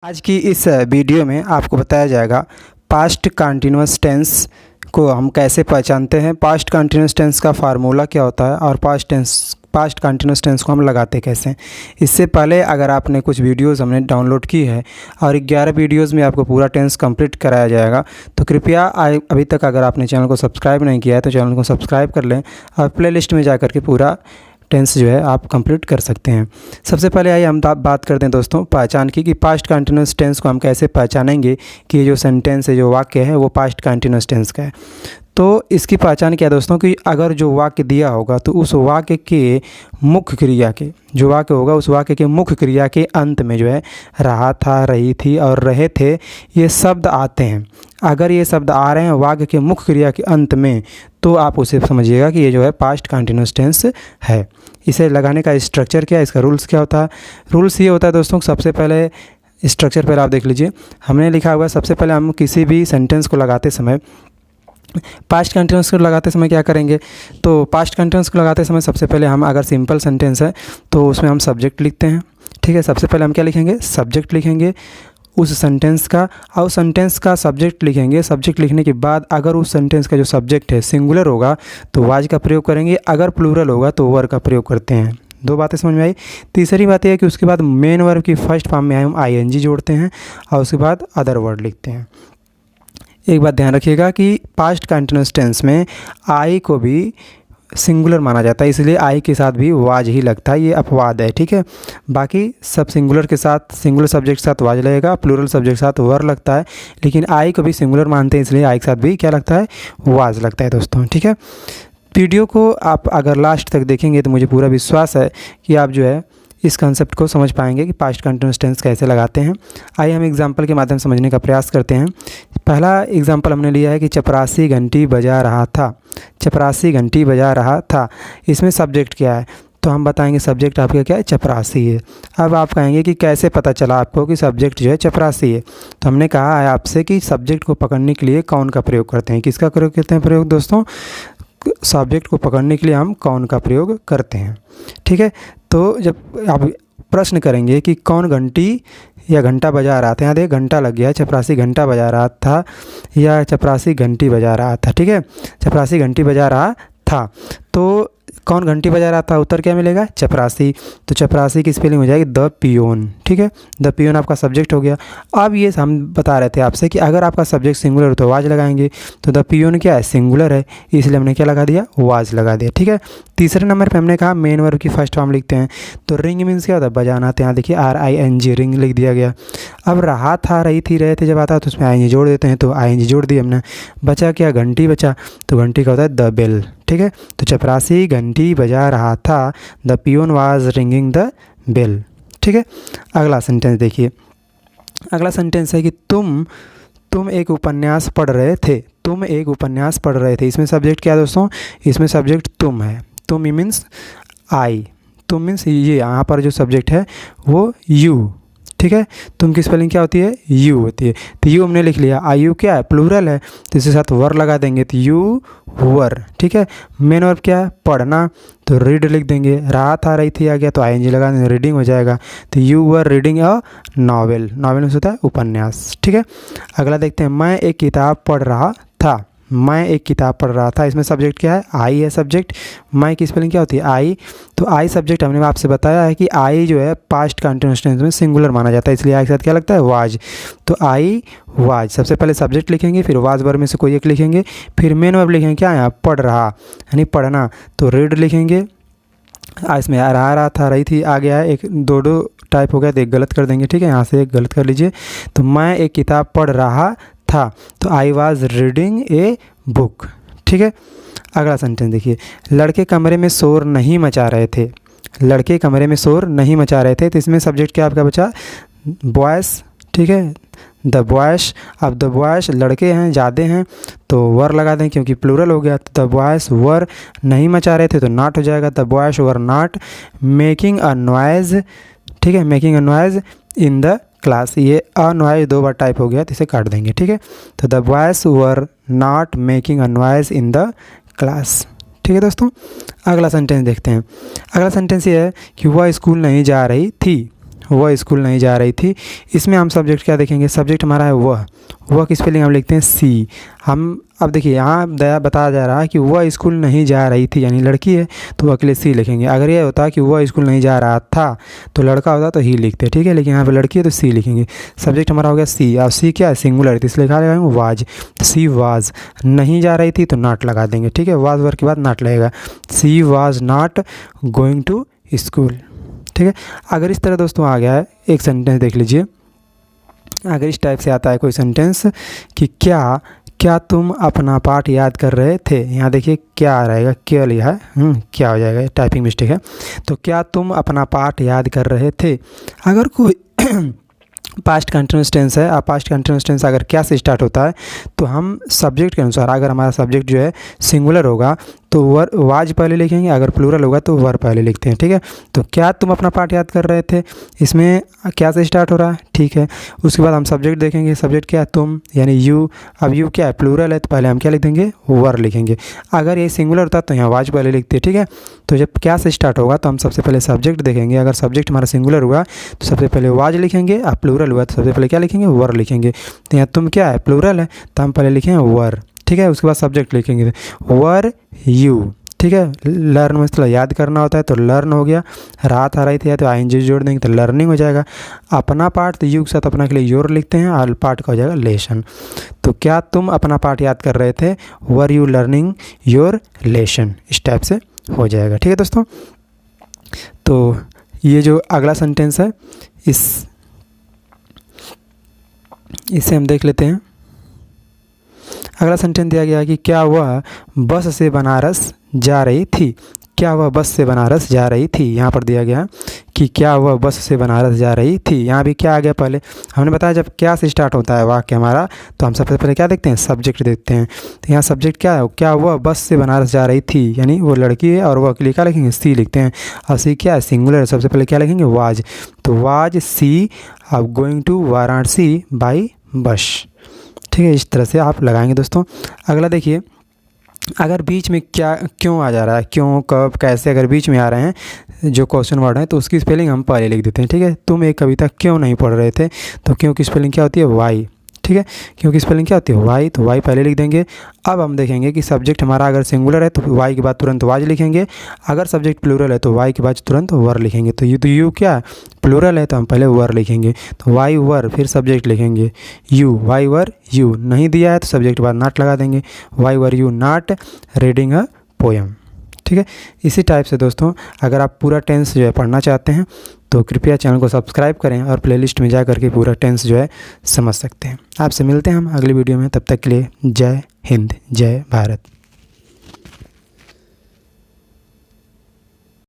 आज की इस वीडियो में आपको बताया जाएगा पास्ट कंटीन्यूअस टेंस को हम कैसे पहचानते हैं, पास्ट कंटीन्यूअस टेंस का फार्मूला क्या होता है और पास्ट कंटीन्यूअस टेंस को हम लगाते कैसे हैं। इससे पहले अगर आपने कुछ वीडियोस हमने डाउनलोड की है और 11 वीडियोस में आपको पूरा टेंस कंप्लीट कराया जाएगा, तो कृपया अभी तक अगर आपने चैनल को सब्सक्राइब नहीं किया है तो चैनल को सब्सक्राइब कर लें और प्लेलिस्ट में जाकर के पूरा टेंस जो है आप कंप्लीट कर सकते हैं। सबसे पहले आइए हम बात करते हैं दोस्तों पहचान की कि पास्ट कंटीन्यूअस टेंस को हम कैसे पहचानेंगे कि ये जो सेंटेंस है, जो वाक्य है वो पास्ट कंटीन्यूअस टेंस का है। तो इसकी पहचान क्या है दोस्तों कि अगर जो वाक्य दिया होगा तो उस वाक्य के मुख्य क्रिया के जो वाक्य होगा उस वाक्य के मुख्य क्रिया के अंत में जो है रहा था, रही थी और रहे थे ये शब्द आते हैं। अगर ये शब्द आ रहे हैं वाक्य के मुख्य क्रिया के अंत में तो आप उसे समझिएगा कि ये जो है पास्ट कंटीन्यूअस टेंस है। इसे लगाने का स्ट्रक्चर क्या है, इसका रूल्स क्या होता है। रूल्स ये होता है दोस्तों, सबसे पहले स्ट्रक्चर पर आप देख लीजिए। हमने लिखा हुआ है सबसे पहले हम किसी भी सेंटेंस को लगाते समय पास्ट कंटीन्यूअस को लगाते समय क्या करेंगे, तो पास्ट कंटीन्यूअस को लगाते समय सबसे पहले हम अगर सिंपल सेंटेंस है तो उसमें हम सब्जेक्ट लिखते हैं। ठीक है, सबसे पहले हम क्या लिखेंगे, सब्जेक्ट लिखेंगे उस सेंटेंस का और सेंटेंस का सब्जेक्ट लिखेंगे। सब्जेक्ट लिखने के बाद अगर उस सेंटेंस का जो सब्जेक्ट है सिंगुलर होगा तो वाज का प्रयोग करेंगे, अगर प्लूरल होगा तो वर का प्रयोग करते हैं। दो बातें समझ में आई। तीसरी बात यह है कि उसके बाद मेन वर्ब की फर्स्ट फॉर्म में हम आईएनजी जोड़ते हैं और उसके बाद अदर वर्ड लिखते हैं। एक बात ध्यान रखिएगा कि पास्ट कंटीन्यूअस टेंस में आई को भी सिंगुलर माना जाता है, इसलिए आई के साथ भी वाज ही लगता है, ये अपवाद है। ठीक है, बाकी सब सिंगुलर के साथ सिंगुलर सब्जेक्ट के साथ वाज लगेगा, प्लूरल सब्जेक्ट के साथ वर लगता है, लेकिन आई को भी सिंगुलर मानते हैं इसलिए आई के साथ भी क्या लगता है, वाज लगता है दोस्तों। ठीक है, वीडियो को आप अगर लास्ट तक देखेंगे तो मुझे पूरा विश्वास है कि आप जो है इस कंसेप्ट को समझ पाएंगे कि पास्ट कंटीन्यूअस टेंस कैसे लगाते हैं। आइए हम एग्जांपल के माध्यम से समझने का प्रयास करते हैं। पहला एग्जांपल हमने लिया है कि चपरासी घंटी बजा रहा था। चपरासी घंटी बजा रहा था, इसमें सब्जेक्ट क्या है, तो हम बताएंगे सब्जेक्ट आपका क्या है, चपरासी है। अब आप कहेंगे कि कैसे पता चला आपको कि सब्जेक्ट जो है चपरासी है, तो हमने कहा है आपसे कि सब्जेक्ट को पकड़ने के लिए कौन का प्रयोग करते हैं। किसका प्रयोग करते हैं प्रयोग दोस्तों, सब्जेक्ट को पकड़ने के लिए हम कौन का प्रयोग करते हैं। ठीक है, तो जब आप प्रश्न करेंगे कि कौन घंटी या घंटा बजा रहा था, यहाँ देखिए घंटा लग गया, चपरासी घंटा बजा रहा था या चपरासी घंटी बजा रहा था। ठीक है, चपरासी घंटी बजा रहा था, तो कौन घंटी बजा रहा था, उत्तर क्या मिलेगा, चपरासी। तो चपरासी की स्पेलिंग हो जाएगी द पियोन। ठीक है, द पियोन आपका सब्जेक्ट हो गया। अब ये हम बता रहे थे आपसे कि अगर आपका सब्जेक्ट सिंगुलर हो तो वाज लगाएंगे, तो द पियोन क्या है, सिंगुलर है, इसलिए हमने क्या लगा दिया, वाज लगा दिया। ठीक है, तीसरे नंबर पे हमने कहा मेन वर्ब की फर्स्ट फॉर्म लिखते हैं, तो रिंग मीन्स क्या होता है, बजाना। तो यहाँ देखिए RING रिंग लिख दिया गया। अब रहा था, रही थी, रहे थे जब आता है तो उसमें ING जोड़ देते हैं, तो ING जोड़ दी हमने। बचा क्या, घंटी बचा, तो घंटी का होता है द बेल। ठीक है, तो चपरासी घंटी बजा रहा था, the peon was ringing the bell. ठीक है, अगला सेंटेंस देखिए। अगला सेंटेंस है कि तुम एक उपन्यास पढ़ रहे थे। तुम एक उपन्यास पढ़ रहे थे, इसमें सब्जेक्ट क्या है दोस्तों, इसमें सब्जेक्ट तुम है। तुम मीन्स आई, तुम मीन्स ये, यहाँ पर जो सब्जेक्ट है वो यू। ठीक है, तुम की स्पेलिंग क्या होती है, यू होती है। तो यू हमने लिख लिया। आई यू क्या है, प्लूरल है, तो इसके साथ वर लगा देंगे, तो यू वर। ठीक है, मेन वर्ब क्या है, पढ़ना, तो रीड लिख देंगे। रहा था, रही थी आ गया तो ING लगा देंगे, रीडिंग हो जाएगा। तो you were reading a novel. Novel में होता है उपन्यास। ठीक है, अगला देखते हैं। मैं एक किताब पढ़ रहा था। मैं एक किताब पढ़ रहा था, इसमें सब्जेक्ट क्या है, आई है सब्जेक्ट। मैं की स्पेलिंग क्या होती है, आई। तो आई सब्जेक्ट हमने आपसे बताया है कि आई जो है पास्ट कंटीन्यूअस टेंस में सिंगुलर माना जाता है, इसलिए आई के साथ क्या लगता है, वाज। तो आई वाज, सबसे पहले सब्जेक्ट लिखेंगे, फिर वाज वर्ब में से कोई एक लिखेंगे, फिर मेन वर्ब लिखेंगे क्या है, पढ़ रहा यानी पढ़ना, तो रीड लिखेंगे। इसमें रहा था, रही थी आ गया है, एक दो टाइप हो गया तो एक गलत कर देंगे। ठीक है, यहाँ से एक गलत कर लीजिए। तो मैं एक किताब पढ़ रहा था, तो I was reading a book. ठीक है, अगला सेंटेंस देखिए। लड़के कमरे में शोर नहीं मचा रहे थे। लड़के कमरे में शोर नहीं मचा रहे थे, तो इसमें सब्जेक्ट क्या आपका बचा, बॉयस। ठीक है, द बॉयस। अब द बॉयस लड़के हैं, ज़्यादा हैं, तो वर लगा दें क्योंकि प्लूरल हो गया। तो द बॉयस वर नहीं मचा रहे थे तो नॉट हो जाएगा, the boys were not making a noise. ठीक है, making a noise in the class. ये अ नॉइज़ दो बार टाइप हो गया तो इसे काट देंगे। ठीक है, तो the boys were not making a noise in the class. ठीक है दोस्तों, अगला सेंटेंस देखते हैं। अगला सेंटेंस ये है कि वह स्कूल नहीं जा रही थी। वह स्कूल नहीं जा रही थी। इसमें हम सब्जेक्ट क्या देखेंगे, सब्जेक्ट हमारा है वह की स्पेलिंग हम लिखते हैं सी। हम अब देखिए यहाँ बताया जा रहा है कि वह स्कूल नहीं जा रही थी, यानी लड़की है तो वह के लिए सी लिखेंगे। अगर ये होता कि वह स्कूल नहीं जा रहा था तो लड़का होता तो ही लिखते, ठीक है, लेकिन यहाँ पे लड़की है तो सी लिखेंगे। सब्जेक्ट हमारा हो गया सी, और सी क्या है, सिंगुलर है, तो इसलिए क्या लगाएंगे वाज। सी वाज, नहीं जा रही थी तो नॉट लगा देंगे, ठीक है, वाज वर्ड के बाद नॉट लगेगा। She was not going to school, ठीक है। अगर इस तरह दोस्तों आ गया है एक सेंटेंस देख लीजिए, अगर इस टाइप से आता है कोई सेंटेंस कि क्या तुम अपना पाठ याद कर रहे थे, यहाँ देखिए क्या आ रहेगा, क्या लिया है, क्या हो जाएगा, टाइपिंग मिस्टेक है। तो क्या तुम अपना पाठ याद कर रहे थे। अगर कोई पास्ट कंटिन्यूअस टेंस है, और पास्ट कंटिन्यूअस टेंस अगर क्या से स्टार्ट होता है तो हम सब्जेक्ट के अनुसार, अगर हमारा सब्जेक्ट जो है सिंगुलर होगा तो वाज पहले लिखेंगे, अगर प्लूरल होगा तो वर पहले लिखते हैं, ठीक है। तो क्या तुम अपना पाठ याद कर रहे थे, इसमें क्या से स्टार्ट हो रहा है, ठीक है। उसके बाद हम सब्जेक्ट देखेंगे, सब्जेक्ट क्या है, तुम, यानी यू। अब यू क्या है, प्लूरल है, तो पहले हम क्या लिख देंगे, वर लिखेंगे। अगर ये सिंगुलर होता तो यहाँ वाज पहले लिखते हैं, ठीक है। तो जब क्या से स्टार्ट होगा तो हम सबसे पहले सब्जेक्ट देखेंगे, अगर सब्जेक्ट हमारा सिंगुलर हुआ तो सबसे पहले वाज लिखेंगे, और प्लूरल हुआ तो सबसे पहले क्या लिखेंगे, वर लिखेंगे। तो यहाँ तुम क्या है, प्लूरल है, तो हम पहले लिखेंगे वर, ठीक है। उसके बाद सब्जेक्ट लिखेंगे वर यू, ठीक है। लर्न मतलब याद करना होता है तो लर्न हो गया, रात आ रही थी तो आईएनजी जोड़ देंगे तो लर्निंग हो जाएगा। अपना पाठ तो यू के साथ अपना के लिए योर लिखते हैं, और पाठ का हो जाएगा लेसन। तो क्या तुम अपना पाठ याद कर रहे थे, were you learning your lesson, इस टाइप से हो जाएगा, ठीक है दोस्तों। तो ये जो अगला सेंटेंस है इसे हम देख लेते हैं। अगला सेंटेंस दिया गया है कि क्या वह बस से बनारस जा रही थी। क्या वह बस से बनारस जा रही थी, यहाँ पर दिया गया कि क्या वह बस से बनारस जा रही थी। यहाँ भी क्या आ गया, पहले हमने बताया जब क्या से स्टार्ट होता है वाक्य हमारा तो हम सबसे पहले क्या देखते हैं, सब्जेक्ट देखते हैं। तो यहाँ सब्जेक्ट क्या है, क्या वह बस से बनारस जा रही थी, यानी वो लड़की है, और वह के लिए क्या लिखेंगे, सी लिखते हैं। और सी क्या है, सिंगुलर, सबसे पहले क्या लिखेंगे, वाज। तो वाज सी अब going to Varanasi by bus, ठीक है। इस तरह से आप लगाएंगे दोस्तों। अगला देखिए, अगर बीच में क्या क्यों आ जा रहा है, क्यों कब कैसे अगर बीच में आ रहे हैं जो क्वेश्चन वर्ड है तो उसकी स्पेलिंग हम पहले लिख देते हैं, ठीक है। तुम एक कविता क्यों नहीं पढ़ रहे थे, तो क्यों की स्पेलिंग क्या होती है, वाई, ठीक है। क्योंकि स्पेलिंग क्या होती है, वाई, तो वाई पहले लिख देंगे। अब हम देखेंगे कि सब्जेक्ट हमारा अगर सिंगुलर है तो वाई के बाद तुरंत वाज लिखेंगे, अगर सब्जेक्ट प्लूरल है तो वाई के बाद तुरंत वर लिखेंगे। तो यू क्या प्लूरल है तो हम पहले वर लिखेंगे, तो वाई वर, फिर सब्जेक्ट लिखेंगे यू, वाई वर यू। नहीं दिया है तो सब्जेक्ट के बाद नॉट लगा देंगे, why were you not reading a poem, ठीक है। इसी टाइप से दोस्तों अगर आप पूरा टेंस जो है पढ़ना चाहते हैं तो कृपया चैनल को सब्सक्राइब करें और प्लेलिस्ट में जा करके पूरा टेंस जो है समझ सकते हैं। आपसे मिलते हैं हम अगली वीडियो में, तब तक के लिए जय हिंद, जय भारत।